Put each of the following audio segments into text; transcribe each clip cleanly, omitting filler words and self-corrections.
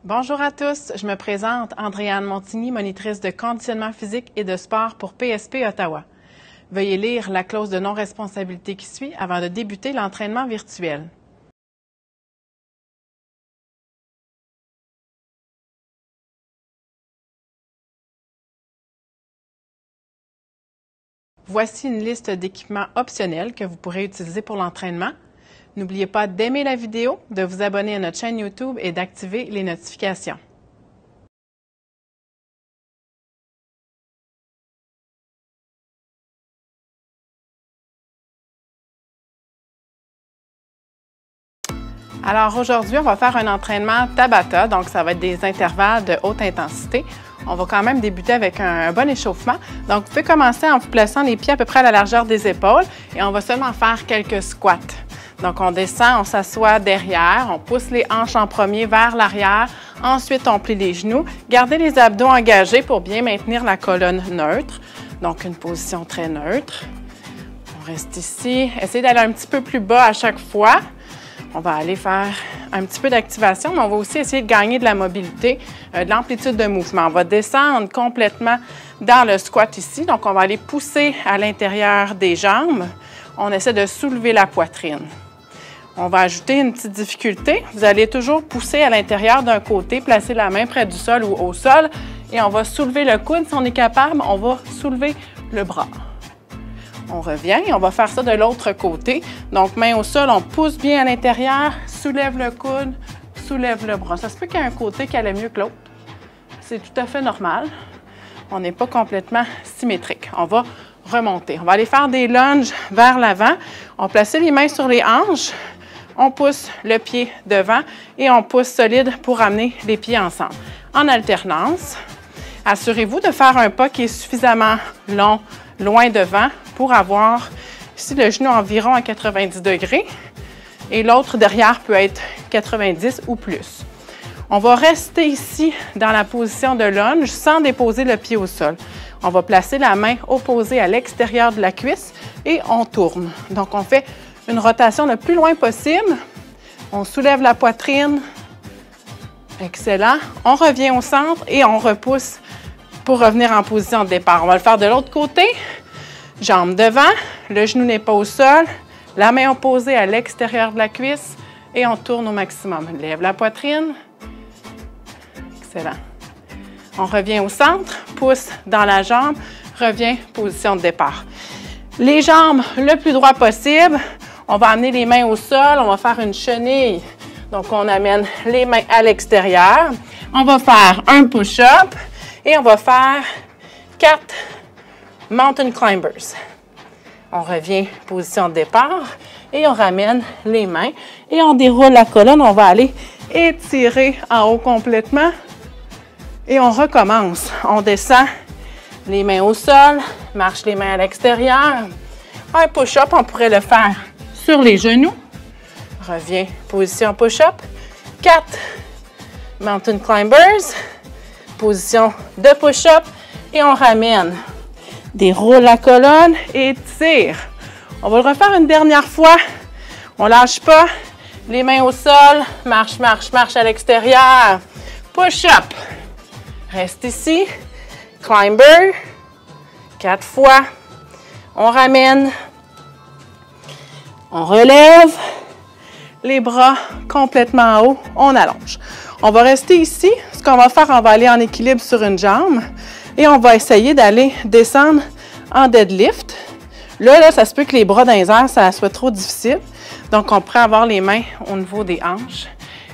Bonjour à tous, je me présente Andréane Montigny, monitrice de conditionnement physique et de sport pour PSP Ottawa. Veuillez lire la clause de non-responsabilité qui suit avant de débuter l'entraînement virtuel. Voici une liste d'équipements optionnels que vous pourrez utiliser pour l'entraînement. N'oubliez pas d'aimer la vidéo, de vous abonner à notre chaîne YouTube et d'activer les notifications. Alors aujourd'hui, on va faire un entraînement Tabata, donc ça va être des intervalles de haute intensité. On va quand même débuter avec un bon échauffement. Donc, vous pouvez commencer en vous plaçant les pieds à peu près à la largeur des épaules et on va seulement faire quelques squats. Donc, on descend, on s'assoit derrière, on pousse les hanches en premier vers l'arrière. Ensuite, on plie les genoux. Gardez les abdos engagés pour bien maintenir la colonne neutre. Donc, une position très neutre. On reste ici. Essayez d'aller un petit peu plus bas à chaque fois. On va aller faire un petit peu d'activation, mais on va aussi essayer de gagner de la mobilité, de l'amplitude de mouvement. On va descendre complètement dans le squat ici. Donc, on va aller pousser à l'intérieur des jambes. On essaie de soulever la poitrine. On va ajouter une petite difficulté. Vous allez toujours pousser à l'intérieur d'un côté, placer la main près du sol ou au sol et on va soulever le coude. Si on est capable, on va soulever le bras. On revient et on va faire ça de l'autre côté. Donc, main au sol, on pousse bien à l'intérieur, soulève le coude, soulève le bras. Ça se peut qu'il y ait un côté qui allait mieux que l'autre. C'est tout à fait normal. On n'est pas complètement symétrique. On va remonter. On va aller faire des lunges vers l'avant. On va placer les mains sur les hanches. On pousse le pied devant et on pousse solide pour amener les pieds ensemble. En alternance, assurez-vous de faire un pas qui est suffisamment long, loin devant pour avoir ici le genou environ à 90 degrés et l'autre derrière peut être 90 ou plus. On va rester ici dans la position de lunge sans déposer le pied au sol. On va placer la main opposée à l'extérieur de la cuisse et on tourne. Donc, on fait une rotation le plus loin possible. On soulève la poitrine. Excellent. On revient au centre et on repousse pour revenir en position de départ. On va le faire de l'autre côté. Jambes devant, le genou n'est pas au sol, la main opposée à l'extérieur de la cuisse et on tourne au maximum. Lève la poitrine. Excellent. On revient au centre, pousse dans la jambe, revient, position de départ. Les jambes le plus droit possible. On va amener les mains au sol, on va faire une chenille. Donc, on amène les mains à l'extérieur. On va faire un push-up et on va faire 4 Mountain Climbers. On revient, position de départ, et on ramène les mains et on déroule la colonne. On va aller étirer en haut complètement et on recommence. On descend, les mains au sol, marche les mains à l'extérieur. Un push-up, on pourrait le faire sur les genoux. Revient, position push-up. 4 Mountain Climbers, position de push-up et on ramène. Déroule la colonne et tire. On va le refaire une dernière fois. On ne lâche pas. Les mains au sol. Marche, marche, marche à l'extérieur. Push-up. Reste ici. Climber. 4 fois. On ramène. On relève. Les bras complètement en haut. On allonge. On va rester ici. Ce qu'on va faire, on va aller en équilibre sur une jambe. Et on va essayer d'aller descendre en deadlift. Là, ça se peut que les bras dans les airs, ça soit trop difficile. Donc, on pourrait avoir les mains au niveau des hanches.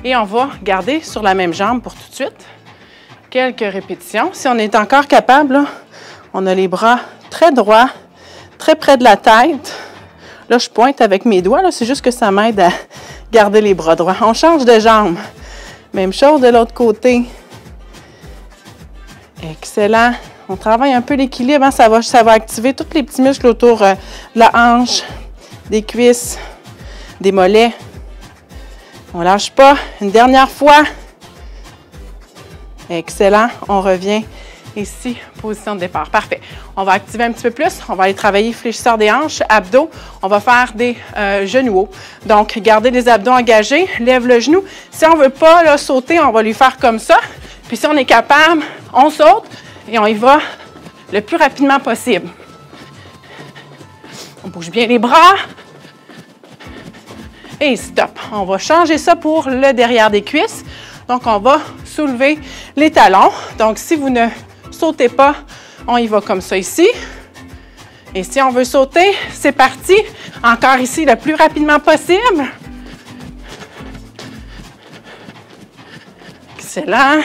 Et on va garder sur la même jambe pour tout de suite. Quelques répétitions. Si on est encore capable, là, on a les bras très droits, très près de la tête. Là, je pointe avec mes doigts. C'est juste que ça m'aide à garder les bras droits. On change de jambe. Même chose de l'autre côté. Excellent. On travaille un peu l'équilibre. Hein? Ça va activer tous les petits muscles autour de la hanche, des cuisses, des mollets. On ne lâche pas. Une dernière fois. Excellent. On revient Ici, position de départ. Parfait. On va activer un petit peu plus. On va aller travailler fléchisseur des hanches, abdos. On va faire des genoux hauts. Donc, gardez les abdos engagés. Lève le genou. Si on ne veut pas là, sauter, on va lui faire comme ça. Puis si on est capable, on saute et on y va le plus rapidement possible. On bouge bien les bras. Et stop. On va changer ça pour le derrière des cuisses. Donc, on va soulever les talons. Donc, si vous ne sautez pas, on y va comme ça ici. Et si on veut sauter, c'est parti. Encore ici, le plus rapidement possible. Excellent.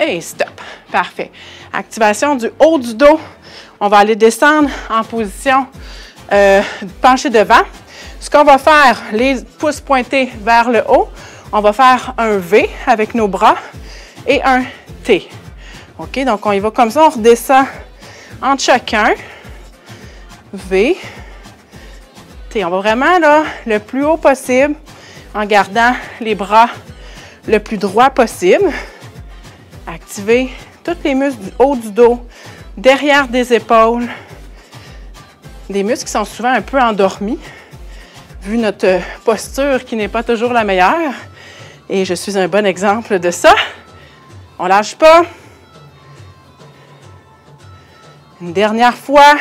Et stop. Parfait. Activation du haut du dos. On va aller descendre en position penché devant. Ce qu'on va faire, les pouces pointés vers le haut, on va faire un V avec nos bras et un T. OK, donc on y va comme ça, on redescend entre chacun. V, T. On va vraiment là, le plus haut possible en gardant les bras le plus droit possible. Activer tous les muscles du haut du dos, derrière des épaules. Des muscles qui sont souvent un peu endormis, vu notre posture qui n'est pas toujours la meilleure. Et je suis un bon exemple de ça. On ne lâche pas. Une dernière fois.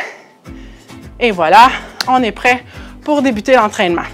Et voilà, on est prêt pour débuter l'entraînement.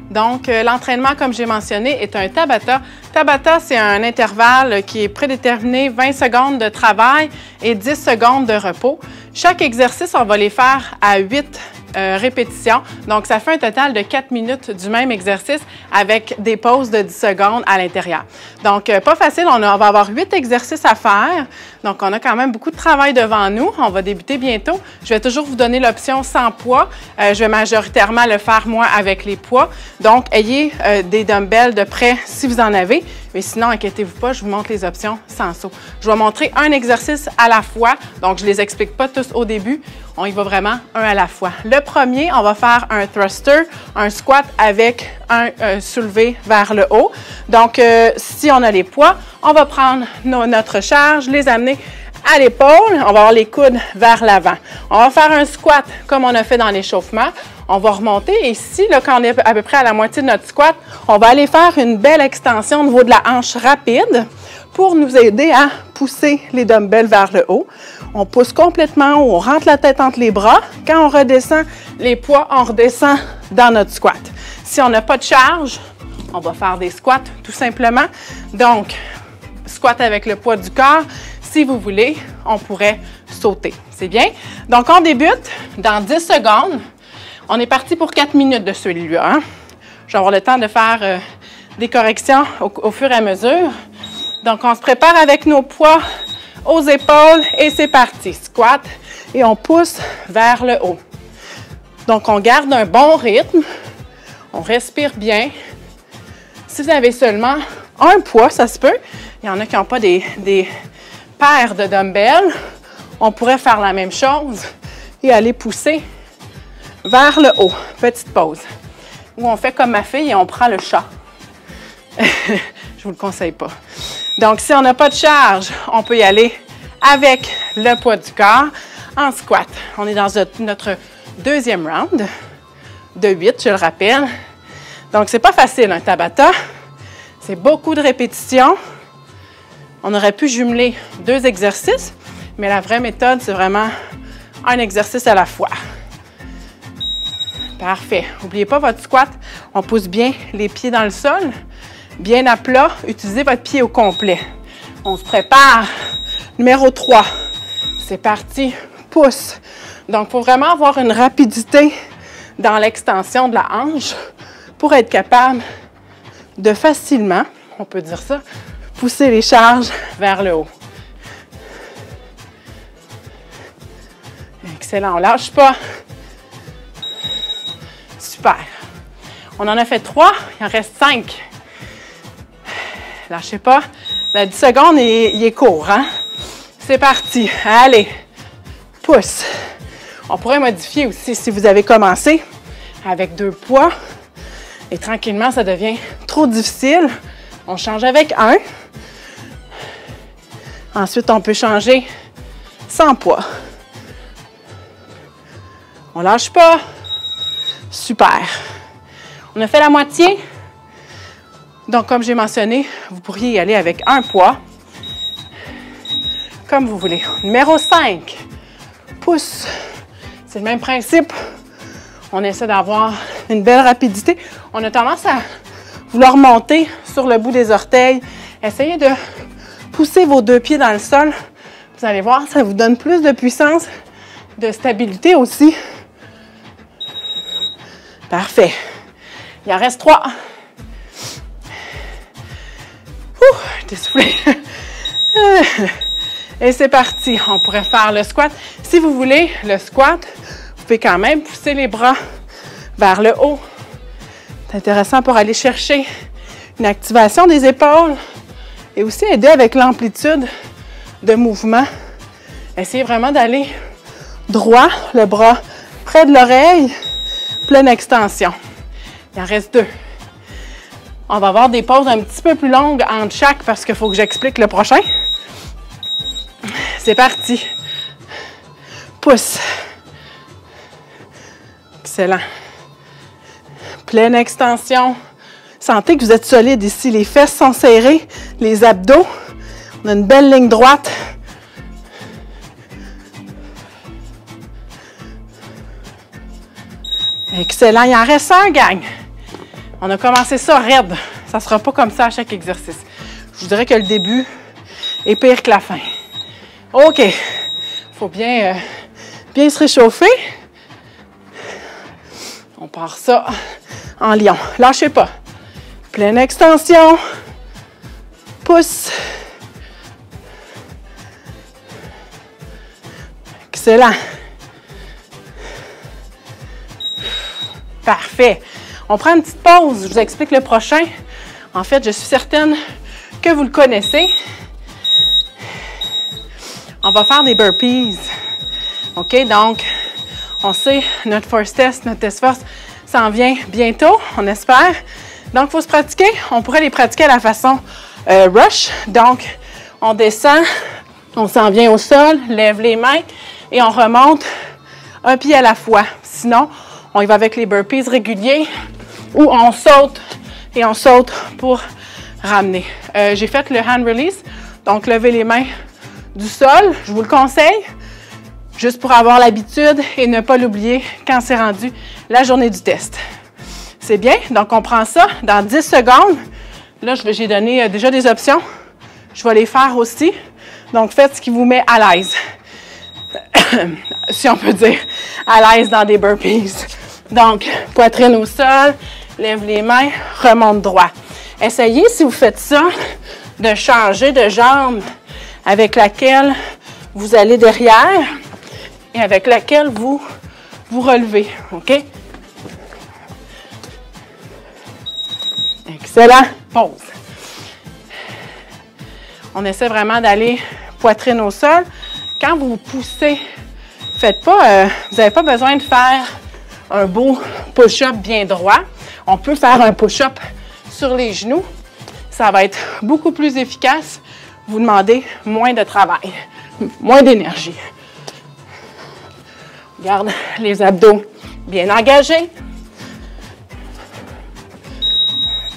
Donc, l'entraînement, comme j'ai mentionné, est un Tabata. Tabata, c'est un intervalle qui est prédéterminé, 20 secondes de travail et 10 secondes de repos. Chaque exercice, on va les faire à 8 répétitions. Donc, ça fait un total de 4 minutes du même exercice avec des pauses de 10 secondes à l'intérieur. Donc, pas facile. On va avoir 8 exercices à faire. Donc, on a quand même beaucoup de travail devant nous. On va débuter bientôt. Je vais toujours vous donner l'option sans poids. Je vais majoritairement le faire, moi, avec les poids. Donc, ayez des dumbbells de près si vous en avez. Mais sinon, inquiétez-vous pas, je vous montre les options sans saut. Je vais montrer un exercice à la fois. Donc, je ne les explique pas tous au début. On y va vraiment un à la fois. Le premier, on va faire un thruster, un squat avec un soulevé vers le haut. Donc, si on a les poids, on va prendre notre charge, les amener à l'épaule. On va avoir les coudes vers l'avant. On va faire un squat comme on a fait dans l'échauffement. On va remonter et ici, là, quand on est à peu près à la moitié de notre squat, on va aller faire une belle extension au niveau de la hanche rapide pour nous aider à pousser les dumbbells vers le haut. On pousse complètement haut, on rentre la tête entre les bras. Quand on redescend les poids, on redescend dans notre squat. Si on n'a pas de charge, on va faire des squats tout simplement. Donc, squat avec le poids du corps. Si vous voulez, on pourrait sauter. C'est bien? Donc, on débute dans 10 secondes. On est parti pour 4 minutes de celui-là. Hein? Je vais avoir le temps de faire des corrections au fur et à mesure. Donc, on se prépare avec nos poids aux épaules et c'est parti. Squat et on pousse vers le haut. Donc, on garde un bon rythme. On respire bien. Si vous avez seulement un poids, ça se peut. Il y en a qui n'ont pas des paires de dumbbells. On pourrait faire la même chose et aller pousser vers le haut. Petite pause. Ou on fait comme ma fille et on prend le chat. Je ne vous le conseille pas. Donc, si on n'a pas de charge, on peut y aller avec le poids du corps en squat. On est dans notre deuxième round de 8, je le rappelle. Donc, c'est pas facile un Tabata. C'est beaucoup de répétitions. On aurait pu jumeler 2 exercices, mais la vraie méthode, c'est vraiment un exercice à la fois. Parfait. N'oubliez pas votre squat. On pousse bien les pieds dans le sol, bien à plat. Utilisez votre pied au complet. On se prépare. Numéro 3. C'est parti. Pousse. Donc, il faut vraiment avoir une rapidité dans l'extension de la hanche pour être capable de facilement, on peut dire ça, pousser les charges vers le haut. Excellent. On ne lâche pas. Super. On en a fait 3, il en reste 5. Lâchez pas. La 10 secondes, il est court, hein? C'est parti. Allez. Pousse. On pourrait modifier aussi si vous avez commencé avec 2 poids et tranquillement, ça devient trop difficile. On change avec 1. Ensuite, on peut changer sans poids. On lâche pas. Super. On a fait la moitié. Donc, comme j'ai mentionné, vous pourriez y aller avec un poids. Comme vous voulez. Numéro 5. Pouce. C'est le même principe. On essaie d'avoir une belle rapidité. On a tendance à vouloir monter sur le bout des orteils. Essayez de pousser vos deux pieds dans le sol. Vous allez voir, ça vous donne plus de puissance, de stabilité aussi. Parfait. Il en reste 3. T'es soufflé. Et c'est parti. On pourrait faire le squat. Si vous voulez, le squat, vous pouvez quand même pousser les bras vers le haut. C'est intéressant pour aller chercher une activation des épaules et aussi aider avec l'amplitude de mouvement. Essayez vraiment d'aller droit, le bras près de l'oreille, pleine extension. Il en reste 2. On va avoir des pauses un petit peu plus longues entre chaque parce qu'il faut que j'explique le prochain. C'est parti. Pouce. Excellent. Pleine extension. Sentez que vous êtes solide ici. Les fesses sont serrées, les abdos. On a une belle ligne droite. Excellent. Il en reste un, gang. On a commencé ça raide. Ça ne sera pas comme ça à chaque exercice. Je vous dirais que le début est pire que la fin. OK. Il faut bien se réchauffer. On part ça en lion. Lâchez pas. Pleine extension. Pouce. Excellent. Parfait. On prend une petite pause. Je vous explique le prochain. En fait, je suis certaine que vous le connaissez. On va faire des burpees. OK? Donc, on sait, notre force test, notre test force s'en vient bientôt, on espère. Donc, il faut se pratiquer. On pourrait les pratiquer à la façon rush. Donc, on descend, on s'en vient au sol, lève les mains et on remonte un pied à la fois. Sinon, on y va avec les burpees réguliers où on saute et on saute pour ramener. J'ai fait le hand release, donc lever les mains du sol. Je vous le conseille, juste pour avoir l'habitude et ne pas l'oublier quand c'est rendu la journée du test. C'est bien, donc on prend ça dans 10 secondes. Là, j'ai donné déjà des options. Je vais les faire aussi. Donc, faites ce qui vous met à l'aise. Si on peut dire à l'aise dans des burpees. Donc, poitrine au sol, lève les mains, remonte droit. Essayez, si vous faites ça, de changer de jambe avec laquelle vous allez derrière et avec laquelle vous vous relevez. OK? Excellent. Pause. On essaie vraiment d'aller poitrine au sol. Quand vous poussez, faites pas, vous n'avez pas besoin de faire un beau push-up bien droit. On peut faire un push-up sur les genoux. Ça va être beaucoup plus efficace. Vous demandez moins de travail, moins d'énergie. Garde les abdos bien engagés.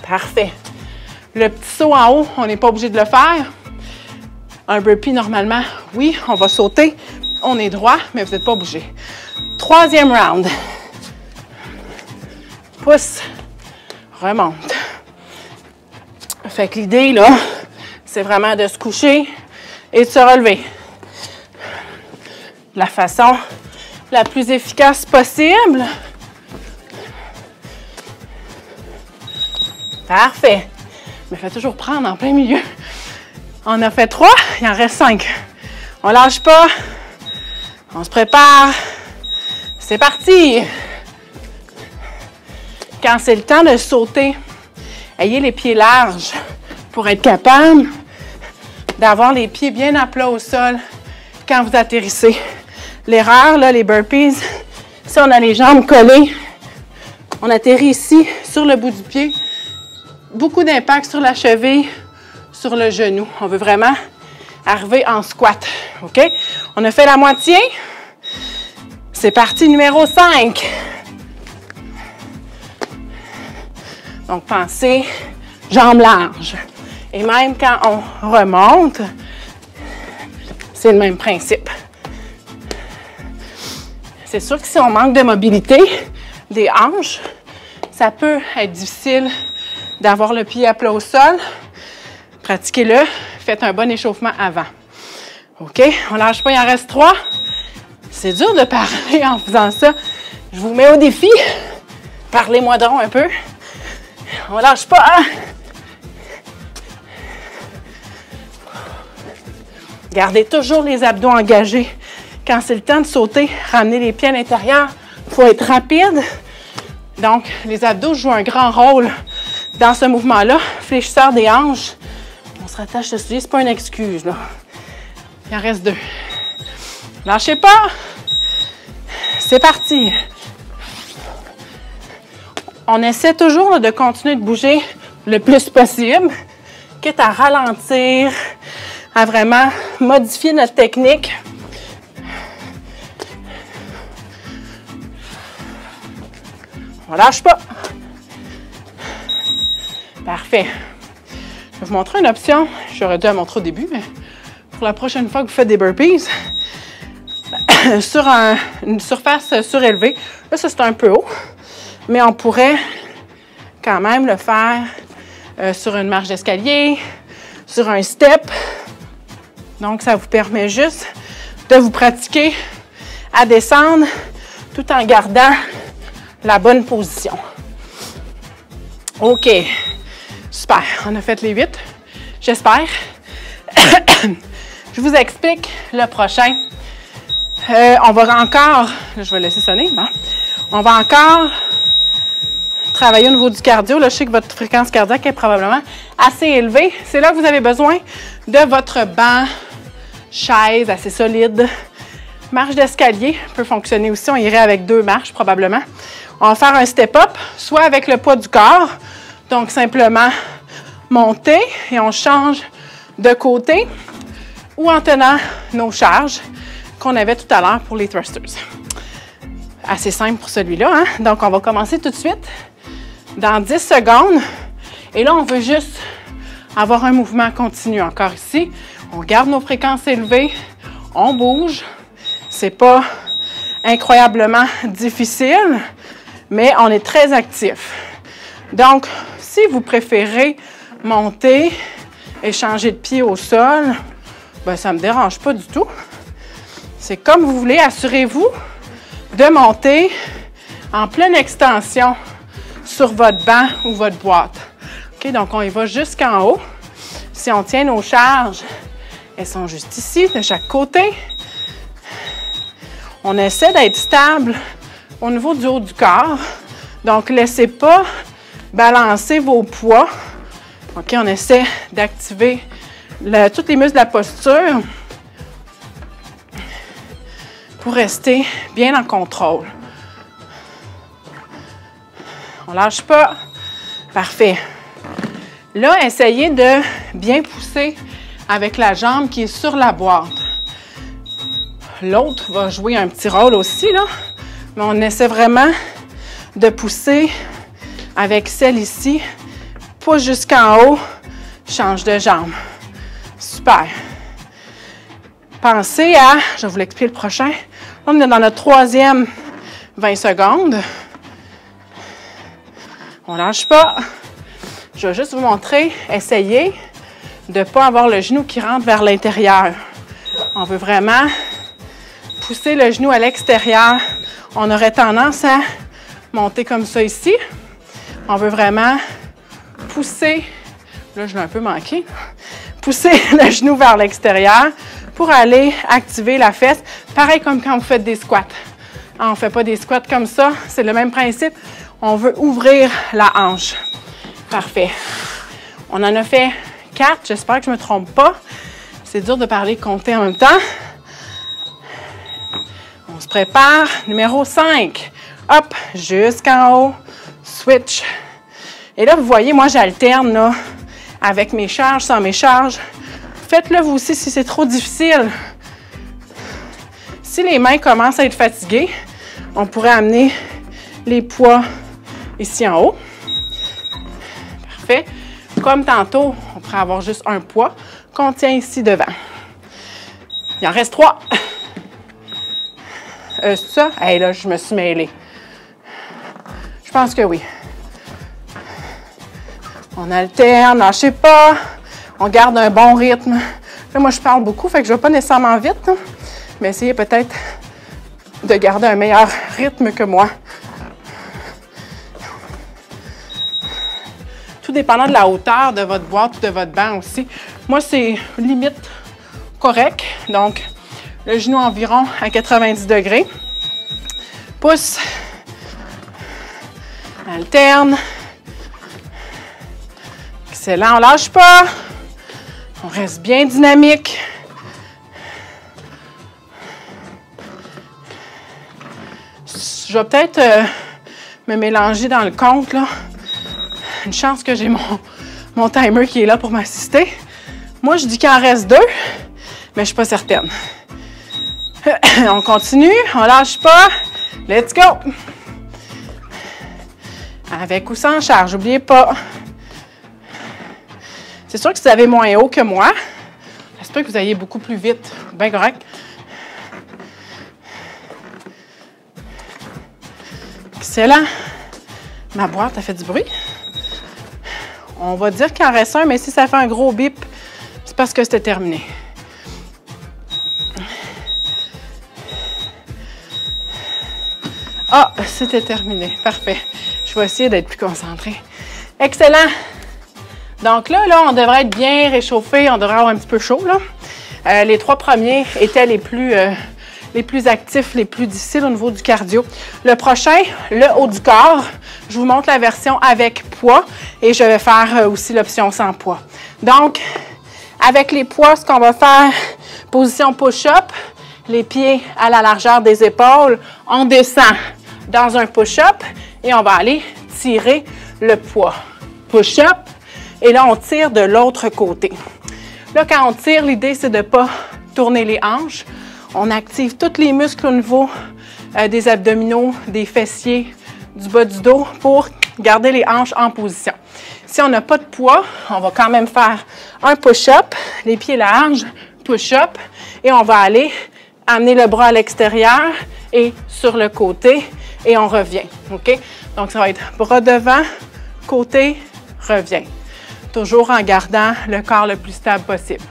Parfait. Le petit saut en haut, on n'est pas obligé de le faire. Un burpee, normalement, oui, on va sauter. On est droit, mais vous n'êtes pas obligé. 3e round. Pousse, remonte. Fait que l'idée, là, c'est vraiment de se coucher et de se relever. De la façon la plus efficace possible. Parfait. Me fait toujours prendre en plein milieu. On a fait 3, il en reste 5. On lâche pas. On se prépare. C'est parti. Quand c'est le temps de sauter, ayez les pieds larges pour être capable d'avoir les pieds bien à plat au sol quand vous atterrissez. L'erreur, là, les burpees, si on a les jambes collées, on atterrit ici, sur le bout du pied. Beaucoup d'impact sur la cheville, sur le genou. On veut vraiment arriver en squat. OK? On a fait la moitié. C'est parti, numéro 5. Donc, pensez jambes larges. Et même quand on remonte, c'est le même principe. C'est sûr que si on manque de mobilité des hanches, ça peut être difficile d'avoir le pied à plat au sol. Pratiquez-le. Faites un bon échauffement avant. OK? On lâche pas, il en reste 3. C'est dur de parler en faisant ça. Je vous mets au défi. Parlez-moi donc un peu. On lâche pas, hein? Gardez toujours les abdos engagés. Quand c'est le temps de sauter, ramenez les pieds à l'intérieur. Il faut être rapide. Donc, les abdos jouent un grand rôle dans ce mouvement-là. Fléchisseur des hanches. On se rattache le soulier, c'est pas une excuse, là. Il en reste 2. Lâchez pas. C'est parti. On essaie toujours là, de continuer de bouger le plus possible, quitte à ralentir, à vraiment modifier notre technique. On lâche pas. Parfait. Je vais vous montrer une option. J'aurais dû la montrer au début, mais pour la prochaine fois que vous faites des burpees, sur une surface surélevée, là, ça c'est un peu haut, mais on pourrait quand même le faire sur une marche d'escalier, sur un step. Donc, ça vous permet juste de vous pratiquer à descendre tout en gardant la bonne position. OK. Super. On a fait les 8. J'espère. Je vous explique le prochain. On va encore... Là, je vais laisser sonner. Bon. On va encore travailler au niveau du cardio. Là, je sais que votre fréquence cardiaque est probablement assez élevée. C'est là que vous avez besoin de votre banc, chaise assez solide. Marche d'escalier peut fonctionner aussi. On irait avec 2 marches probablement. On va faire un step-up, soit avec le poids du corps. Donc, simplement monter et on change de côté ou en tenant nos charges qu'on avait tout à l'heure pour les thrusters. Assez simple pour celui-là, hein? Donc, on va commencer tout de suite dans 10 secondes. Et là, on veut juste avoir un mouvement continu. Encore ici, on garde nos fréquences élevées, on bouge. C'est pas incroyablement difficile, mais on est très actif. Donc, si vous préférez monter et changer de pied au sol, ben, ça ne me dérange pas du tout. C'est comme vous voulez. Assurez-vous de monter en pleine extension sur votre banc ou votre boîte. OK, donc on y va jusqu'en haut. Si on tient nos charges, elles sont juste ici, de chaque côté. On essaie d'être stable au niveau du haut du corps. Donc, laissez pas balancer vos poids. OK, on essaie d'activer tous les muscles de la posture pour rester bien en contrôle. On lâche pas. Parfait. Là, essayez de bien pousser avec la jambe qui est sur la boîte. L'autre va jouer un petit rôle aussi, là. Mais on essaie vraiment de pousser avec celle ici. Pousse jusqu'en haut. Change de jambe. Super. Pensez à... Je vais vous l'expliquer le prochain. Là, on est dans notre 3e 20 secondes. On ne lâche pas. Je vais juste vous montrer. Essayez de ne pas avoir le genou qui rentre vers l'intérieur. On veut vraiment pousser le genou à l'extérieur. On aurait tendance à monter comme ça ici. On veut vraiment pousser, là je l'ai un peu manqué, pousser le genou vers l'extérieur pour aller activer la fesse. Pareil comme quand vous faites des squats. On ne fait pas des squats comme ça, c'est le même principe. On veut ouvrir la hanche. Parfait. On en a fait 4, j'espère que je ne me trompe pas. C'est dur de parler et compter en même temps. On se prépare. Numéro 5. Hop, jusqu'en haut. Switch. Et là, vous voyez, moi, j'alterne là, avec mes charges, sans mes charges. Faites-le vous aussi si c'est trop difficile. Si les mains commencent à être fatiguées, on pourrait amener les poids ici en haut. Parfait. Comme tantôt, on pourrait avoir juste un poids qu'on tient ici devant. Il en reste 3. Ça, hey, là, je me suis mêlée. Je pense que oui. On alterne, lâchez pas. On garde un bon rythme. Là, moi, je parle beaucoup, fait que je ne vais pas nécessairement vite, hein, mais essayez peut-être de garder un meilleur rythme que moi. Tout dépendant de la hauteur de votre boîte ou de votre banc aussi. Moi, c'est limite correct. Donc, le genou environ à 90 degrés. Pouce. Alterne. Excellent, on lâche pas. On reste bien dynamique. Je vais peut-être me mélanger dans le compte, là. Une chance que j'ai mon timer qui est là pour m'assister. Moi, je dis qu'il en reste 2, mais je ne suis pas certaine. On continue, on lâche pas. Let's go! Avec ou sans charge, n'oubliez pas. C'est sûr que si vous avez moins haut que moi, j'espère que vous ayez beaucoup plus vite. Bien correct. Excellent. Ma boîte a fait du bruit. On va dire qu'il en reste un, mais si ça fait un gros bip, c'est parce que c'était terminé. Ah, c'était terminé. Parfait. Je vais essayer d'être plus concentrée. Excellent. Donc là, on devrait être bien réchauffé. On devrait avoir un petit peu chaud, là. Les 3 premiers étaient les plus actifs, les plus difficiles au niveau du cardio. Le prochain, le haut du corps. Je vous montre la version avec poids et je vais faire aussi l'option sans poids. Donc, avec les poids, ce qu'on va faire, position push-up, les pieds à la largeur des épaules. On descend dans un push-up et on va aller tirer le poids. Push-up et là, on tire de l'autre côté. Là, quand on tire, l'idée, c'est de ne pas tourner les hanches. On active tous les muscles au niveau des abdominaux, des fessiers, du bas du dos pour garder les hanches en position. Si on n'a pas de poids, on va quand même faire un push-up, les pieds larges, push-up, et on va aller amener le bras à l'extérieur et sur le côté, et on revient. OK? Donc, ça va être bras devant, côté, revient. Toujours en gardant le corps le plus stable possible.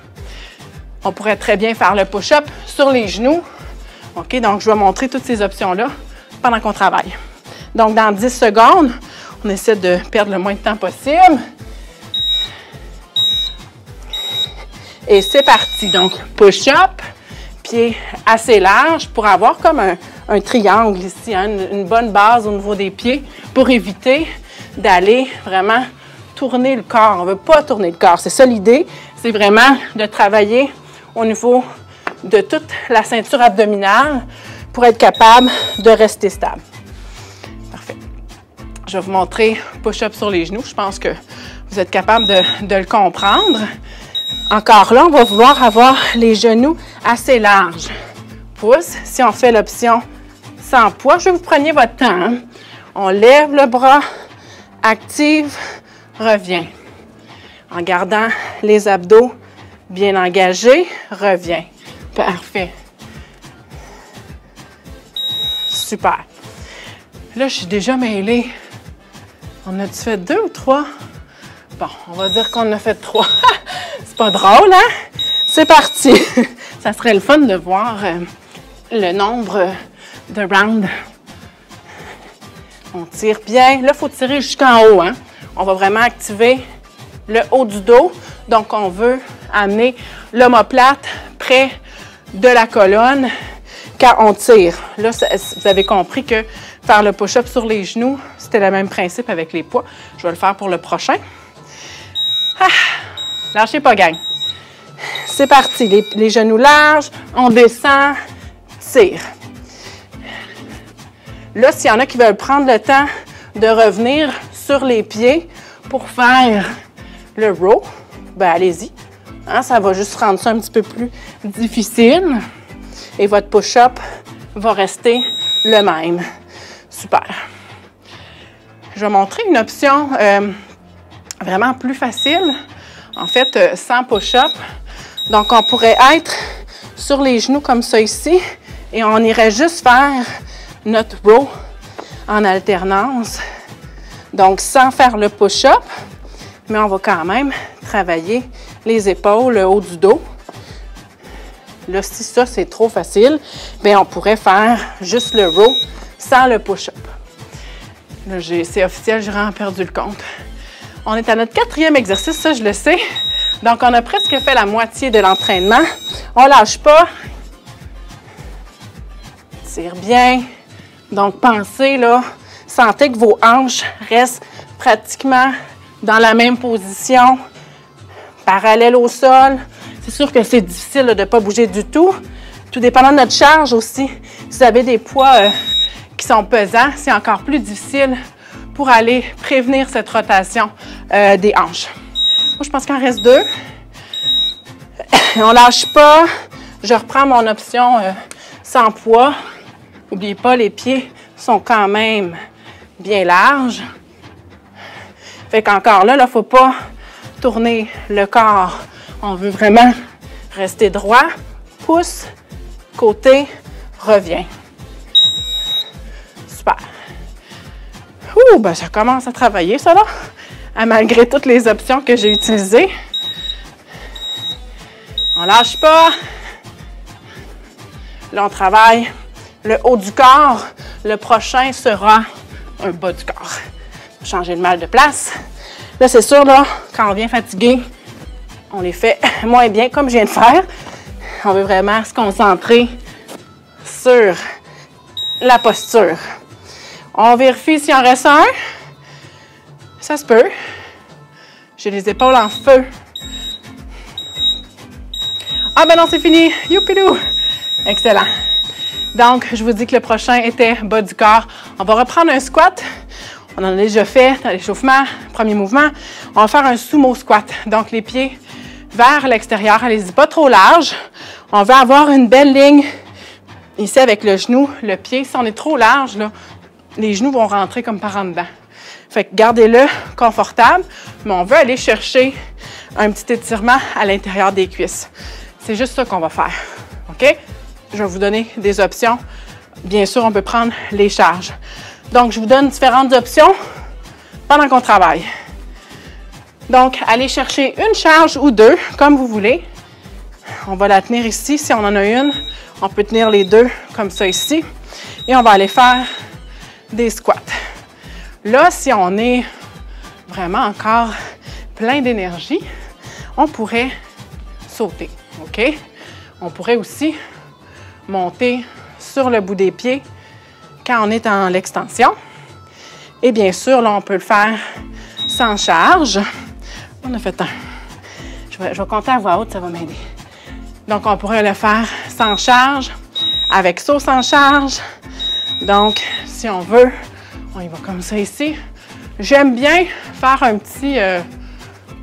On pourrait très bien faire le push-up sur les genoux. OK? Donc, je vais montrer toutes ces options-là pendant qu'on travaille. Donc, dans 10 secondes, on essaie de perdre le moins de temps possible. Et c'est parti. Donc, push-up, pied assez large pour avoir comme un triangle ici, hein, une bonne base au niveau des pieds pour éviter d'aller vraiment tourner le corps. On ne veut pas tourner le corps. C'est ça l'idée. C'est vraiment de travailler au niveau de toute la ceinture abdominale pour être capable de rester stable. Parfait. Je vais vous montrer push-up sur les genoux. Je pense que vous êtes capable de le comprendre. Encore là, on va vouloir avoir les genoux assez larges. Pouce. Si on fait l'option sans poids, je veux que vous preniez votre temps. Hein? On lève le bras, active, revient. En gardant les abdos bien engagés, revient. Parfait. Super. Là, je suis déjà mêlée. On a-tu fait 2 ou 3? Bon, on va dire qu'on a fait 3. C'est pas drôle, hein? C'est parti! Ça serait le fun de voir le nombre de rounds. On tire bien. Là, il faut tirer jusqu'en haut, hein? On va vraiment activer le haut du dos. Donc, on veut amener l'omoplate près de la colonne quand on tire. Là, vous avez compris que faire le push-up sur les genoux, c'était le même principe avec les poids. Je vais le faire pour le prochain. Ah, lâchez pas, gang. C'est parti. Les genoux larges, on descend, tire. Là, s'il y en a qui veulent prendre le temps de revenir sur les pieds pour faire le row, ben allez-y. Hein, ça va juste rendre ça un petit peu plus difficile. Et votre push-up va rester le même. Super. Je vais montrer une option vraiment plus facile. En fait, sans push-up. Donc, on pourrait être sur les genoux comme ça ici. Et on irait juste faire notre row en alternance. Donc, sans faire le push-up, mais on va quand même travailler les épaules, le haut du dos. Là, si ça, c'est trop facile, bien, on pourrait faire juste le row sans le push-up. Là, c'est officiel, j'ai vraiment perdu le compte. On est à notre 4e exercice, ça, je le sais. Donc, on a presque fait la moitié de l'entraînement. On ne lâche pas. Tire bien. Donc, pensez, là, sentez que vos hanches restent pratiquement dans la même position, parallèle au sol. C'est sûr que c'est difficile là, de ne pas bouger du tout. Tout dépendant de notre charge aussi. Si vous avez des poids qui sont pesants, c'est encore plus difficile pour aller prévenir cette rotation des hanches. Moi, je pense qu'il en reste 2. On ne lâche pas. Je reprends mon option sans poids. N'oubliez pas, les pieds sont quand même bien larges. Fait qu'encore là, il ne faut pas tourner le corps. On veut vraiment rester droit. Pouce, côté, revient. Super. Ouh, ben ça commence à travailler, ça, là. Malgré toutes les options que j'ai utilisées. On ne lâche pas. Là, on travaille le haut du corps. Le prochain sera un bas du corps. Changer le mal de place. Là, c'est sûr, là, quand on vient fatigué, on les fait moins bien, comme je viens de faire. On veut vraiment se concentrer sur la posture. On vérifie s'il en reste un. Ça se peut. J'ai les épaules en feu. Ah ben non, c'est fini. Youpidou! Excellent. Donc, je vous dis que le prochain était bas du corps. On va reprendre un squat. On en a déjà fait dans l'échauffement, premier mouvement. On va faire un sumo squat. Donc, les pieds vers l'extérieur. Allez-y, pas trop large. On va avoir une belle ligne ici avec le genou, le pied. Si on est trop large, là, les genoux vont rentrer comme par en dedans. Fait que gardez-le confortable, mais on veut aller chercher un petit étirement à l'intérieur des cuisses. C'est juste ça qu'on va faire. OK? Je vais vous donner des options. Bien sûr, on peut prendre les charges. Donc, je vous donne différentes options pendant qu'on travaille. Donc, allez chercher une charge ou deux, comme vous voulez. On va la tenir ici. Si on en a une, on peut tenir les deux comme ça ici. Et on va aller faire des squats. Là, si on est vraiment encore plein d'énergie, on pourrait sauter. OK? On pourrait aussi monter sur le bout des pieds quand on est en l'extension. Et bien sûr, là, on peut le faire sans charge. On a fait un. Je vais compter à voix haute, ça va m'aider. Donc, on pourrait le faire sans charge, avec saut sans charge. Donc, si on veut, on y va comme ça ici. J'aime bien faire un petit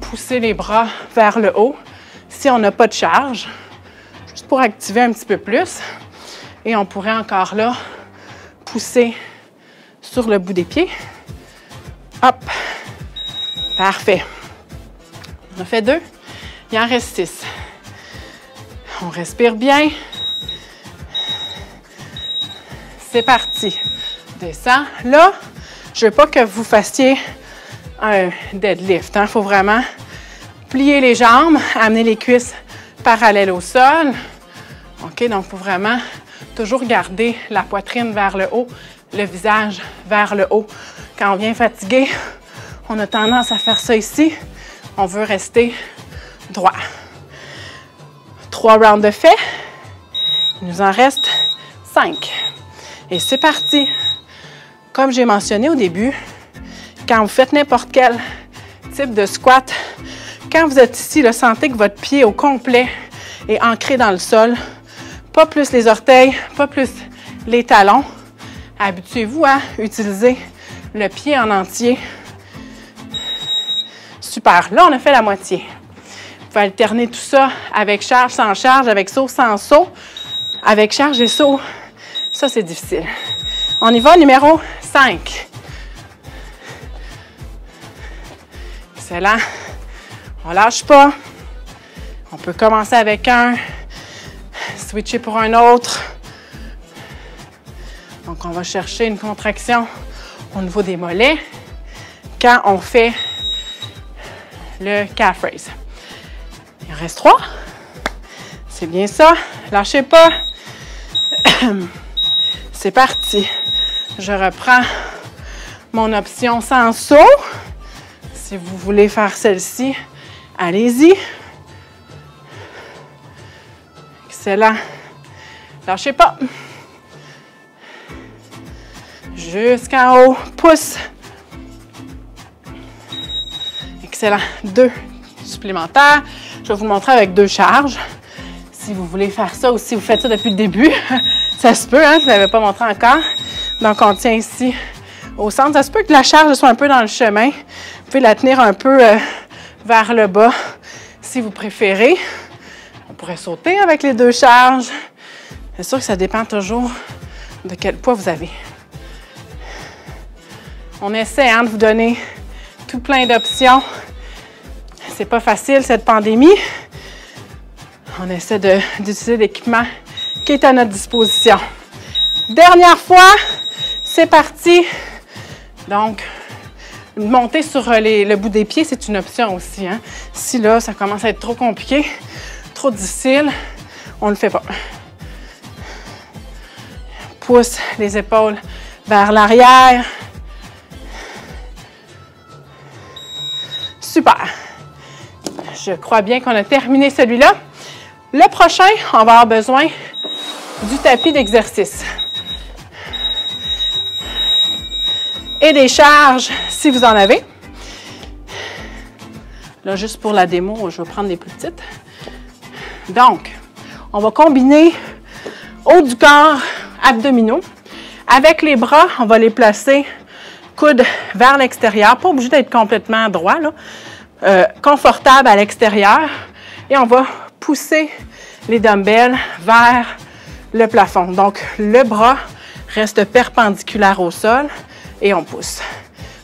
pousser les bras vers le haut si on n'a pas de charge, juste pour activer un petit peu plus. Et on pourrait encore là pousser sur le bout des pieds. Hop! Parfait. On a fait 2. Il en reste 6. On respire bien. C'est parti. Descends. Là, je ne veux pas que vous fassiez un deadlift. Il faut vraiment plier les jambes, amener les cuisses parallèles au sol. OK, donc il faut vraiment toujours garder la poitrine vers le haut, le visage vers le haut. Quand on vient fatigué, on a tendance à faire ça ici. On veut rester droit. 3 rounds de fait. Il nous en reste 5. Et c'est parti. Comme j'ai mentionné au début, quand vous faites n'importe quel type de squat, quand vous êtes ici, là, sentez que votre pied au complet est ancré dans le sol. Pas plus les orteils, pas plus les talons. Habituez-vous à utiliser le pied en entier. Super. Là, on a fait la moitié. pouvez alterner tout ça avec charge, sans charge, avec saut, sans saut, avec charge et saut. Ça, c'est difficile. On y va, numéro 5. Excellent. On ne lâche pas. On peut commencer avec un, switcher pour un autre. Donc, on va chercher une contraction au niveau des mollets quand on fait le calf raise. Il en reste 3. C'est bien ça. Lâchez pas. C'est parti. Je reprends mon option sans saut. Si vous voulez faire celle-ci, allez-y. Excellent. Lâchez pas. Jusqu'en haut. Pouce. Excellent. 2 supplémentaires. Je vais vous le montrer avec 2 charges. Si vous voulez faire ça ou si vous faites ça depuis le début, ça se peut, hein? Je ne l'avais pas montré encore. Donc, on tient ici au centre. Ça se peut que la charge soit un peu dans le chemin. Vous pouvez la tenir un peu vers le bas si vous préférez. On pourrait sauter avec les 2 charges. C'est sûr que ça dépend toujours de quel poids vous avez. On essaie de vous donner tout plein d'options. C'est pas facile cette pandémie. On essaie d'utiliser l'équipement qui est à notre disposition. Dernière fois, c'est parti. Donc, monter sur le bout des pieds, c'est une option aussi, hein? Si là, ça commence à être trop compliqué, trop difficile, on ne le fait pas. Pousse les épaules vers l'arrière. Super. Je crois bien qu'on a terminé celui-là. Le prochain, on va avoir besoin du tapis d'exercice. Et des charges, si vous en avez. Là, juste pour la démo, je vais prendre des plus petites. Donc, on va combiner haut du corps, abdominaux. Avec les bras, on va les placer coude vers l'extérieur. Pas obligé d'être complètement droit, là. Confortable à l'extérieur. Et on va pousser les dumbbells vers le plafond. Donc, le bras reste perpendiculaire au sol et on pousse.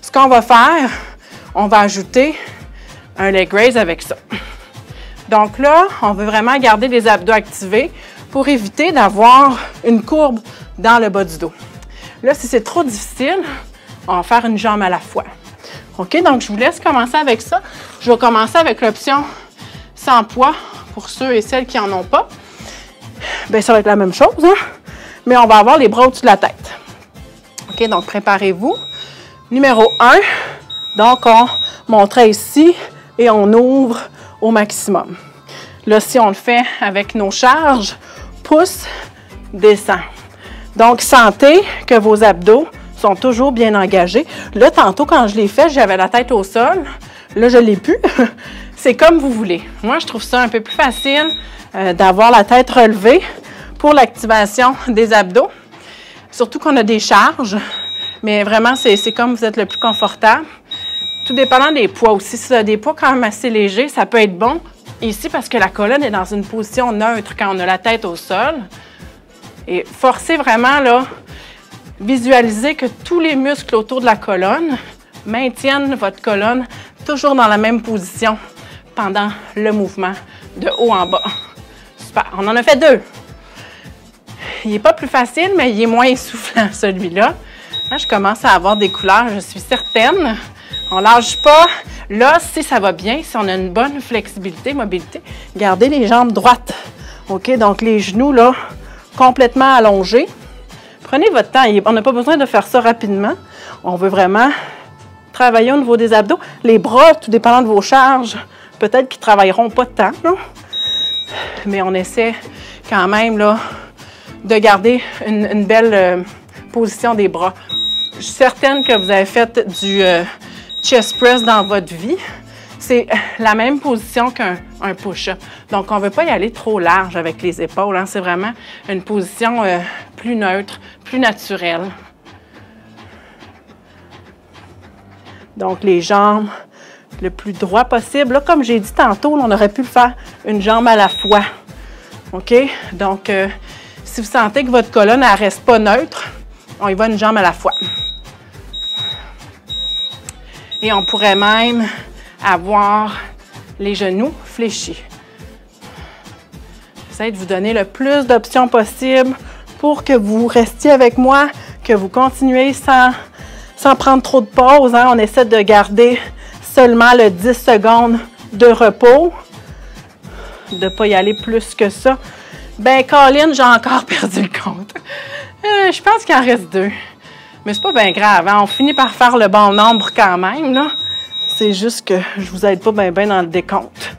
Ce qu'on va faire, on va ajouter un leg raise avec ça. Donc là, on veut vraiment garder les abdos activés pour éviter d'avoir une courbe dans le bas du dos. Là, si c'est trop difficile, on va faire une jambe à la fois. OK? Donc, je vous laisse commencer avec ça. Je vais commencer avec l'option sans poids pour ceux et celles qui n'en ont pas. Bien, ça va être la même chose, hein? Mais on va avoir les bras au-dessus de la tête. OK? Donc, préparez-vous. Numéro 1. Donc, on monterait ici et on ouvre au maximum. Là, si on le fait avec nos charges, pouce, descend. Donc, sentez que vos abdos sont toujours bien engagés. Là, tantôt, quand je l'ai fait, j'avais la tête au sol. Là, je ne l'ai plus. C'est comme vous voulez. Moi, je trouve ça un peu plus facile d'avoir la tête relevée pour l'activation des abdos. Surtout qu'on a des charges. Mais vraiment, c'est comme vous êtes le plus confortable. Tout dépendant des poids aussi. Si vous avez des poids quand même assez légers, ça peut être bon ici parce que la colonne est dans une position neutre quand on a la tête au sol. Et forcez vraiment, là, visualisez que tous les muscles autour de la colonne maintiennent votre colonne toujours dans la même position pendant le mouvement de haut en bas. Super. On en a fait 2. Il n'est pas plus facile, mais il est moins essoufflant, celui-là. Là, je commence à avoir des couleurs, je suis certaine. On ne lâche pas. Là, si ça va bien, si on a une bonne flexibilité, mobilité, gardez les jambes droites. OK? Donc, les genoux, là, complètement allongés. Prenez votre temps. On n'a pas besoin de faire ça rapidement. On veut vraiment travailler au niveau des abdos. Les bras, tout dépendant de vos charges, peut-être qu'ils ne travailleront pas tant, là. Mais on essaie quand même, là, de garder une belle position des bras. Je suis certaine que vous avez fait du chest press dans votre vie. C'est la même position qu'un push-up. Donc, on ne veut pas y aller trop large avec les épaules, hein. C'est vraiment une position plus neutre, plus naturelle. Donc, les jambes le plus droit possible. Là, comme j'ai dit tantôt, on aurait pu le faire une jambe à la fois. OK? Donc, si vous sentez que votre colonne ne reste pas neutre, on y va une jambe à la fois. Et on pourrait même avoir les genoux fléchis. J'essaie de vous donner le plus d'options possible pour que vous restiez avec moi, que vous continuez sans prendre trop de pause. Hein. On essaie de garder seulement le 10 secondes de repos, de ne pas y aller plus que ça. Ben, Colin, j'ai encore perdu le compte. Je pense qu'il en reste 2. Mais c'est pas bien grave, hein? On finit par faire le bon nombre quand même, là. C'est juste que je vous aide pas bien dans le décompte.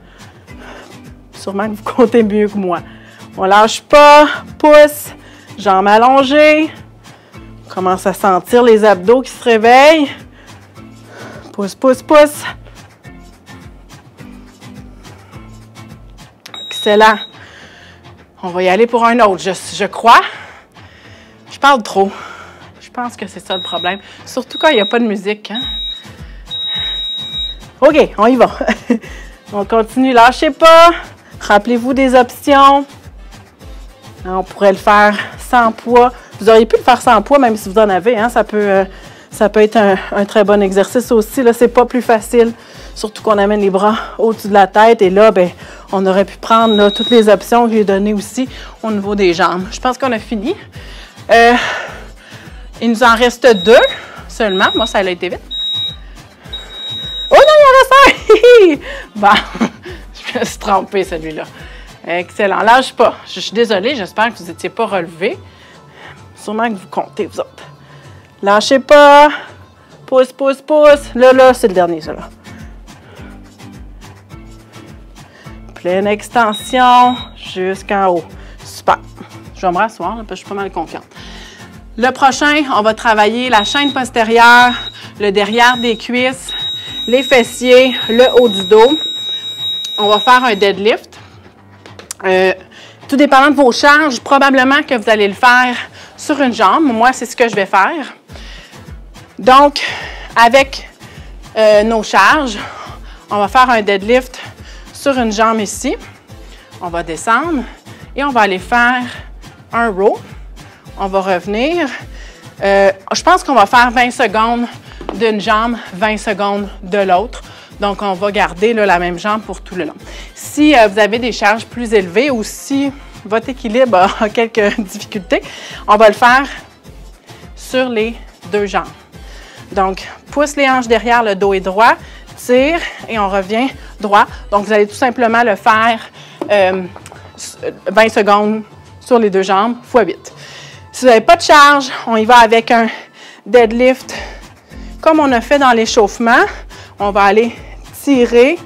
Sûrement que vous comptez mieux que moi. On lâche pas, pouce, jambes allongées. On commence à sentir les abdos qui se réveillent. Pouce, pouce, pouce. Excellent. On va y aller pour un autre, je crois. Je parle trop. Je pense que c'est ça le problème. Surtout quand il n'y a pas de musique. Hein? OK, on y va. On continue. Lâchez pas. Rappelez-vous des options. On pourrait le faire sans poids. Vous auriez pu le faire sans poids, même si vous en avez. Hein? Ça peut être un très bon exercice aussi. Là, c'est pas plus facile. Surtout qu'on amène les bras au-dessus de la tête. Et là, ben, on aurait pu prendre là, toutes les options que j'ai données aussi au niveau des jambes. Je pense qu'on a fini. Il nous en reste 2 seulement. Moi, ça a été vite. Oh non, il en reste un! Bon, je me suis trompée, celui-là. Excellent. Lâche pas. Je suis désolée, j'espère que vous n'étiez pas relevés. Sûrement que vous comptez, vous autres. Lâchez pas. Pouce, pouce, pouce. Là, c'est le dernier, ça, là. Pleine extension jusqu'en haut. Super. Je vais me rasseoir, parce que je suis pas mal confiante. Le prochain, on va travailler la chaîne postérieure, le derrière des cuisses, les fessiers, le haut du dos. On va faire un deadlift. Tout dépendant de vos charges, probablement que vous allez le faire sur une jambe. Moi, c'est ce que je vais faire. Donc, avec nos charges, on va faire un deadlift sur une jambe ici. On va descendre et on va aller faire un row. On va revenir. Je pense qu'on va faire 20 secondes d'une jambe, 20 secondes de l'autre. Donc, on va garder là, la même jambe pour tout le long. Si vous avez des charges plus élevées ou si votre équilibre a quelques difficultés, on va le faire sur les 2 jambes. Donc, pousse les hanches derrière, le dos est droit, tire et on revient droit. Donc, vous allez tout simplement le faire 20 secondes sur les 2 jambes, x 8. Si vous n'avez pas de charge, on y va avec un deadlift comme on a fait dans l'échauffement. On va aller tirer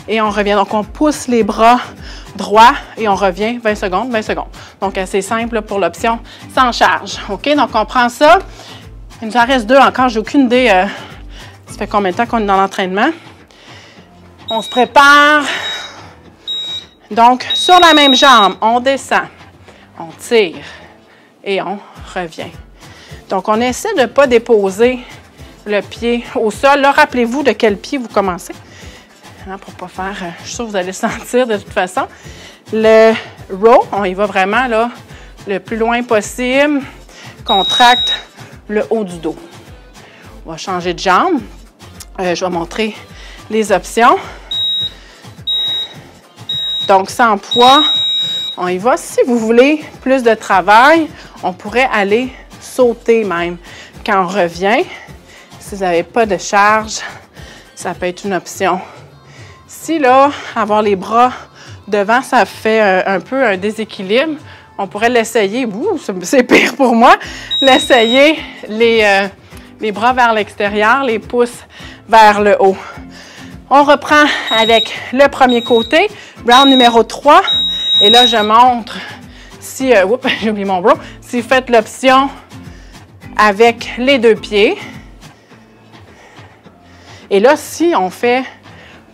et on revient. Donc, on pousse les bras droits et on revient 20 secondes, 20 secondes. Donc, assez simple là, pour l'option sans charge. OK? Donc, on prend ça. Il nous en reste 2 encore. J'ai aucune idée. Ça fait combien de temps qu'on est dans l'entraînement? On se prépare. Donc, sur la même jambe, on descend, on tire et on revient. Donc, on essaie de ne pas déposer le pied au sol. Là, rappelez-vous de quel pied vous commencez. Hein, pour ne pas faire... je suis sûre que vous allez sentir de toute façon. Le row, on y va vraiment là, le plus loin possible. Contracte le haut du dos. On va changer de jambe. Je vais montrer les options. Donc, sans poids, on y va. Si vous voulez plus de travail, on pourrait aller sauter même quand on revient. Si vous n'avez pas de charge, ça peut être une option. Si là, avoir les bras devant, ça fait un peu un déséquilibre, on pourrait l'essayer. C'est pire pour moi. L'essayer, les bras vers l'extérieur, les pouces vers le haut. On reprend avec le premier côté, round numéro 3. Et là, je montre si, oups, j'ai oublié mon bro, si vous faites l'option avec les 2 pieds. Et là, si on fait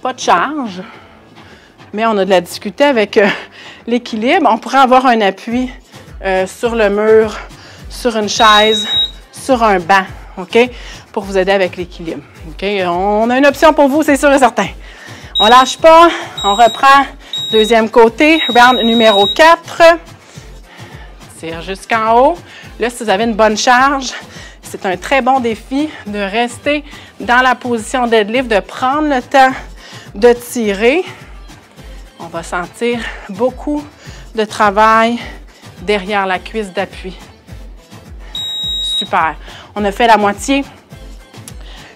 pas de charge, mais on a de la difficulté avec l'équilibre, on pourrait avoir un appui sur le mur, sur une chaise, sur un banc, OK? pour vous aider avec l'équilibre. OK? On a une option pour vous, c'est sûr et certain. On lâche pas, on reprend. Deuxième côté, round numéro 4. Tire jusqu'en haut. Là, si vous avez une bonne charge, c'est un très bon défi de rester dans la position deadlift, de prendre le temps de tirer. On va sentir beaucoup de travail derrière la cuisse d'appui. Super. On a fait la moitié.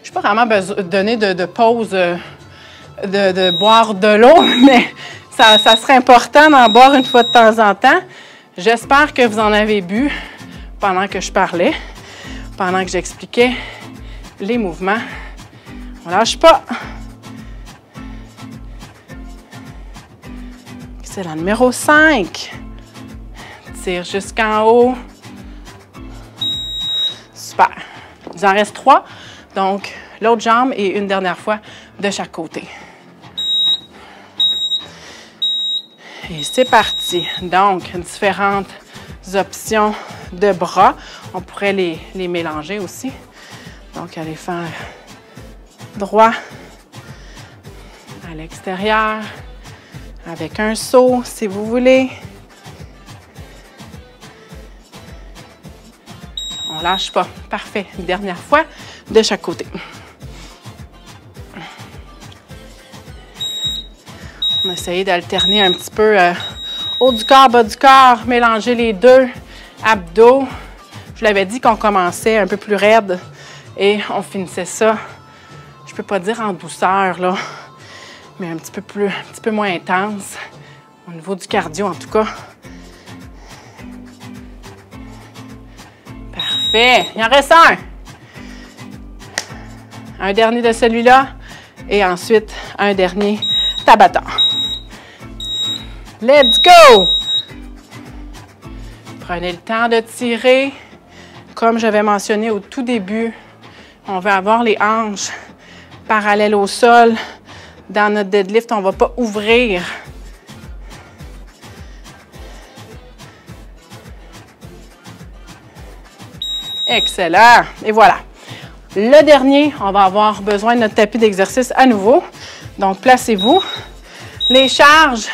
Je n'ai pas vraiment besoin de donner de pause, de boire de l'eau, mais ça serait important d'en boire une fois de temps en temps. J'espère que vous en avez bu pendant que je parlais, pendant que j'expliquais les mouvements. On ne lâche pas. Excellent. Numéro 5. Tire jusqu'en haut. Super. Il en reste 3. Donc, l'autre jambe et une dernière fois de chaque côté. Et c'est parti. Donc, différentes options de bras. On pourrait les mélanger aussi. Donc, aller faire droit à l'extérieur avec un saut, si vous voulez. On lâche pas. Parfait. Une dernière fois de chaque côté. On a essayé d'alterner un petit peu haut du corps, bas du corps, mélanger les deux, abdos. Je vous l'avais dit qu'on commençait un peu plus raide et on finissait ça, je peux pas dire en douceur, là, mais un petit peu moins intense, au niveau du cardio en tout cas. Parfait. Il en reste un. Un dernier de celui-là et ensuite un dernier Tabata. Let's go! Prenez le temps de tirer. Comme j'avais mentionné au tout début, on veut avoir les hanches parallèles au sol. Dans notre deadlift, on ne va pas ouvrir. Excellent! Et voilà. Le dernier, on va avoir besoin de notre tapis d'exercice à nouveau. Donc, placez-vous. Les charges,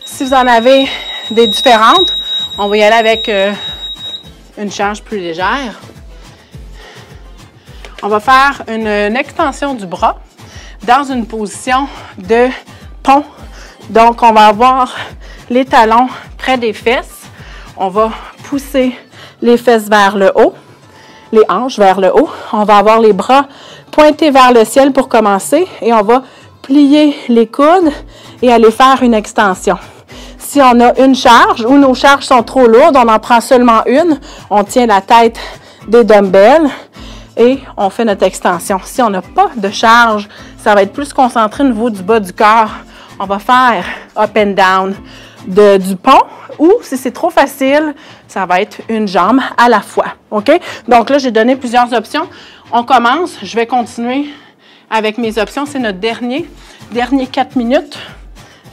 si vous en avez des différentes, on va y aller avec une charge plus légère. On va faire une extension du bras dans une position de pont. Donc, on va avoir les talons près des fesses. On va pousser les fesses vers le haut, les hanches vers le haut. On va avoir les bras pointés vers le ciel pour commencer et on va plier les coudes et aller faire une extension. Si on a une charge ou nos charges sont trop lourdes, on en prend seulement une. On tient la tête des dumbbells et on fait notre extension. Si on n'a pas de charge, ça va être plus concentré au niveau du bas du corps. On va faire up and down du pont ou si c'est trop facile, ça va être une jambe à la fois. OK? Donc là, j'ai donné plusieurs options. On commence. Je vais continuer avec mes options. C'est notre dernier 4 minutes.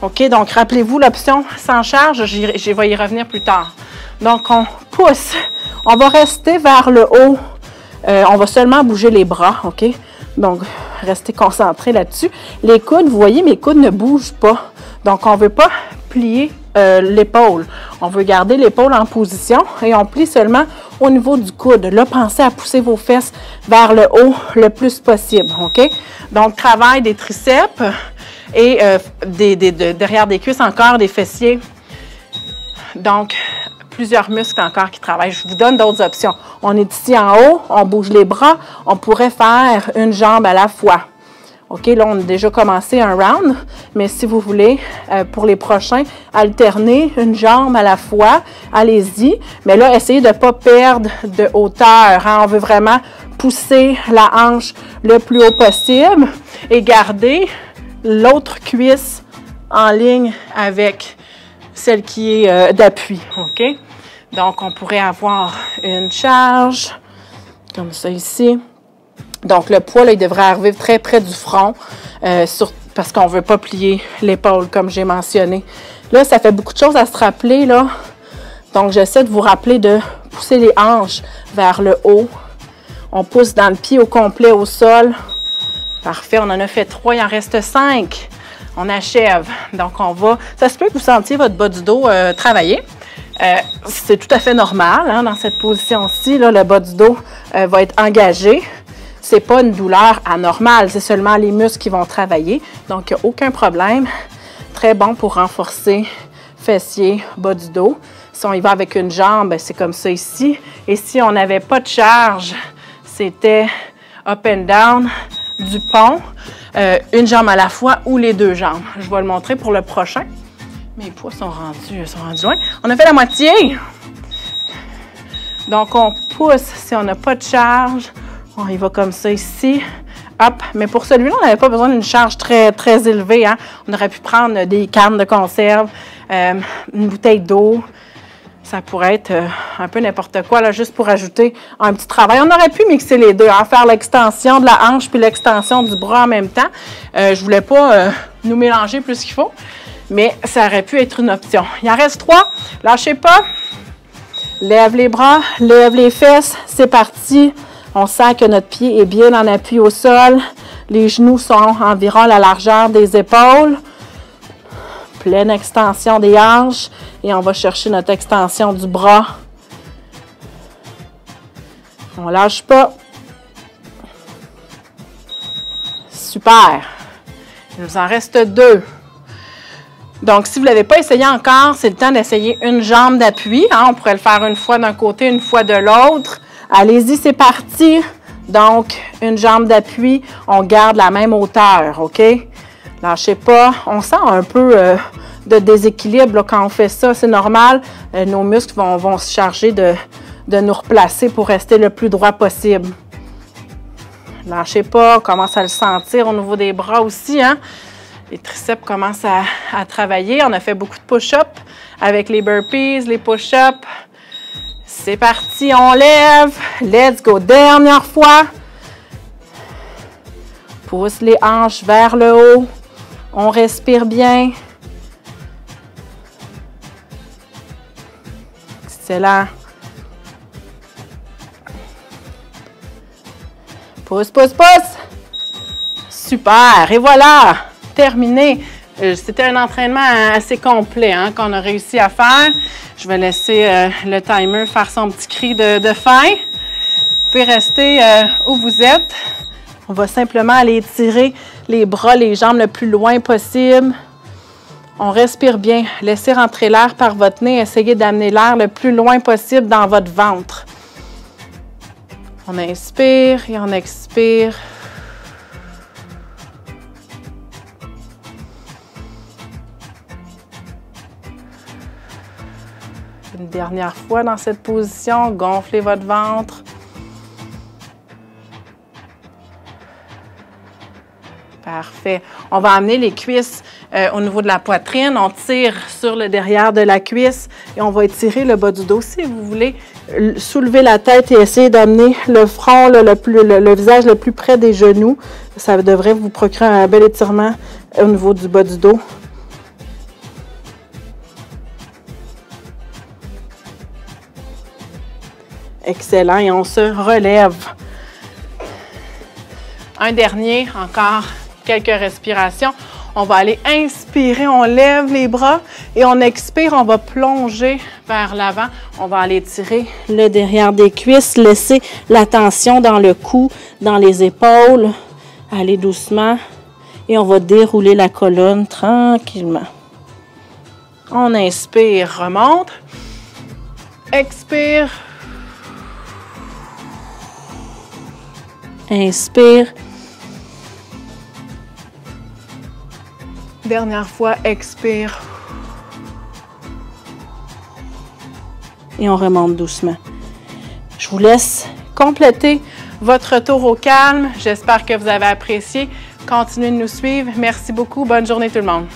OK? Donc, rappelez-vous l'option sans charge. Je vais y revenir plus tard. Donc, on pousse. On va rester vers le haut. On va seulement bouger les bras. OK? Donc, restez concentrés là-dessus. Les coudes, vous voyez, mes coudes ne bougent pas. Donc, on ne veut pas plier l'épaule. On veut garder l'épaule en position et on plie seulement au niveau du coude. Là, pensez à pousser vos fesses vers le haut le plus possible. OK? Donc, travail des triceps et derrière des cuisses encore, des fessiers. Donc, plusieurs muscles encore qui travaillent. Je vous donne d'autres options. On est ici en haut, on bouge les bras. On pourrait faire une jambe à la fois. OK, là, on a déjà commencé un round, mais si vous voulez, pour les prochains, alterner une jambe à la fois, allez-y. Mais là, essayez de ne pas perdre de hauteur. Hein? On veut vraiment pousser la hanche le plus haut possible et garder l'autre cuisse en ligne avec celle qui est d'appui. OK? Donc, on pourrait avoir une charge comme ça ici. Donc, le poids, là, il devrait arriver très près du front parce qu'on ne veut pas plier l'épaule, comme j'ai mentionné. Là, ça fait beaucoup de choses à se rappeler, là. Donc, j'essaie de vous rappeler de pousser les hanches vers le haut. On pousse dans le pied au complet au sol. Parfait, on en a fait 3, il en reste 5. On achève. Donc, on va... Ça se peut que vous sentiez votre bas du dos travailler. C'est tout à fait normal, hein, dans cette position-ci. Le bas du dos va être engagé. Ce n'est pas une douleur anormale, c'est seulement les muscles qui vont travailler. Donc, il n'y a aucun problème. Très bon pour renforcer fessier, bas du dos. Si on y va avec une jambe, c'est comme ça ici. Et si on n'avait pas de charge, c'était up and down du pont, une jambe à la fois ou les 2 jambes. Je vais le montrer pour le prochain. Mes poids sont rendus loin. On a fait la moitié. Donc, on pousse si on n'a pas de charge. On y va comme ça ici. Hop. Mais pour celui-là, on n'avait pas besoin d'une charge très, très élevée. Hein? On aurait pu prendre des cannes de conserve, une bouteille d'eau. Ça pourrait être un peu n'importe quoi, là, juste pour ajouter un petit travail. On aurait pu mixer les deux, hein, faire l'extension de la hanche puis l'extension du bras en même temps. Je ne voulais pas nous mélanger plus qu'il faut, mais ça aurait pu être une option. Il en reste 3. Lâchez pas. Lève les bras, lève les fesses. C'est parti. On sent que notre pied est bien en appui au sol. Les genoux sont environ à la largeur des épaules. Pleine extension des hanches. Et on va chercher notre extension du bras. On ne lâche pas. Super. Il nous en reste 2. Donc, si vous ne l'avez pas essayé encore, c'est le temps d'essayer une jambe d'appui. Hein? On pourrait le faire une fois d'un côté, une fois de l'autre. Allez-y, c'est parti. Donc, une jambe d'appui, on garde la même hauteur, OK? Lâchez pas. On sent un peu de déséquilibre là, quand on fait ça. C'est normal. Nos muscles vont se charger de nous replacer pour rester le plus droit possible. Lâchez pas. On commence à le sentir au niveau des bras aussi. Hein? Les triceps commencent à travailler. On a fait beaucoup de push-up avec les burpees, les push-ups. C'est parti, on lève. Let's go. Dernière fois. Pousse les hanches vers le haut. On respire bien. Excellent. Pousse, pousse, pousse. Super. Et voilà. Terminé. C'était un entraînement assez complet hein, qu'on a réussi à faire. Je vais laisser le timer faire son petit cri de fin. Vous pouvez rester où vous êtes. On va simplement aller étirer les bras, les jambes le plus loin possible. On respire bien. Laissez rentrer l'air par votre nez. Essayez d'amener l'air le plus loin possible dans votre ventre. On inspire et on expire. Une dernière fois dans cette position, gonflez votre ventre. Parfait. On va amener les cuisses au niveau de la poitrine. On tire sur le derrière de la cuisse et on va étirer le bas du dos. Si vous voulez soulever la tête et essayer d'amener le front, le visage le plus près des genoux, ça devrait vous procurer un bel étirement au niveau du bas du dos. Excellent. Et on se relève. Un dernier, encore quelques respirations. On va aller inspirer, on lève les bras et on expire, on va plonger vers l'avant. On va aller tirer le derrière des cuisses, laisser la tension dans le cou, dans les épaules. Allez doucement et on va dérouler la colonne tranquillement. On inspire, remonte. Expire. Inspire. Dernière fois, expire. Et on remonte doucement. Je vous laisse compléter votre retour au calme. J'espère que vous avez apprécié. Continuez de nous suivre. Merci beaucoup. Bonne journée tout le monde.